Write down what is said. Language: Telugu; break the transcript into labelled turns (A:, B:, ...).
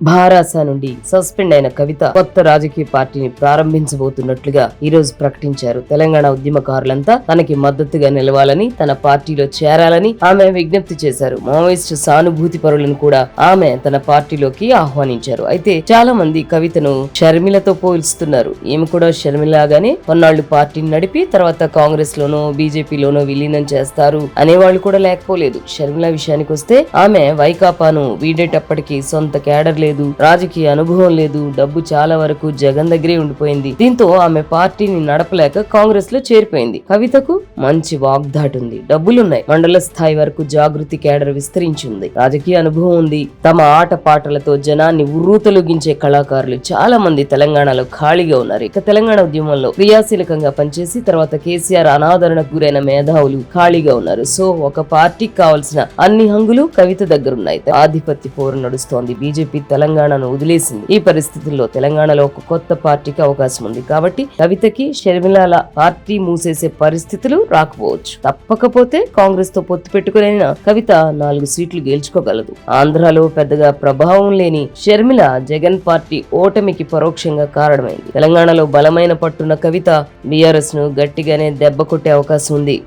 A: భారాస నుండి సస్పెండ్ అయిన కవిత కొత్త రాజకీయ పార్టీని ప్రారంభించబోతున్నట్లుగా ఈ రోజు ప్రకటించారు. తెలంగాణ ఉద్యమకారులంతా తనకి మద్దతుగా నిలవాలని, తన పార్టీలో చేరాలని ఆమె విజ్ఞప్తి చేశారు. మావోయిస్టు సానుభూతి పరులను కూడా ఆమె తన పార్టీలోకి ఆహ్వానించారు. అయితే చాలా మంది కవితను షర్మిలతో పోల్స్తున్నారు. ఈమె కూడా షర్మిలాగానే కొన్నాళ్లు పార్టీని నడిపి తర్వాత కాంగ్రెస్ లోనో బీజేపీలోనో విలీనం చేస్తారు అనేవాళ్లు కూడా లేకపోలేదు. షర్మిల విషయానికి వస్తే ఆమె వైకాపాను వీడేటప్పటికి సొంత కేడర్ లేదు, రాజకీయ అనుభవం లేదు, డబ్బు చాలా వరకు జగన్ దగ్గరే ఉండిపోయింది. దీంతో ఆమె పార్టీని నడపలేక కాంగ్రెస్ లో చేరిపోయింది. కవితకు మంచి వాగ్దాటుంది, డబ్బులున్నాయి, మండల స్థాయి వరకు జాగృతి కేడర్ విస్తరించి ఉంది, రాజకీయ అనుభవం ఉంది. తమ ఆట పాటలతో జనాన్ని ఉర్రూతలొగించే కళాకారులు చాలా మంది తెలంగాణలో ఖాళీగా ఉన్నారు. ఇక తెలంగాణ ఉద్యమంలో క్రియాశీలకంగా పనిచేసి తర్వాత కేసీఆర్ అనాదరణకు గురైన మేధావులు ఖాళీగా ఉన్నారు. సో ఒక పార్టీకి కావాల్సిన అన్ని హంగులు కవిత దగ్గరున్నాయి. ఆధిపత్య పోరు నడుస్తోంది. బీజేపీ తెలంగాణను వదిలేసింది. ఈ పరిస్థితుల్లో తెలంగాణలో ఒక కొత్త పార్టీకి అవకాశం ఉంది. కాబట్టి కవితకి షర్మిలాల పార్టీ మూసేసే పరిస్థితులు రాకపోవచ్చు. తప్పకపోతే కాంగ్రెస్ తో పొత్తు పెట్టుకునైనా కవిత 4 సీట్లు గెలుచుకోగలదు. ఆంధ్రాలో పెద్దగా ప్రభావం లేని షర్మిల జగన్ పార్టీ ఓటమికి పరోక్షంగా కారణమైంది. తెలంగాణలో బలమైన పట్టున్న కవిత బీఆర్ఎస్ ను గట్టిగానే దెబ్బ కొట్టే అవకాశం ఉంది.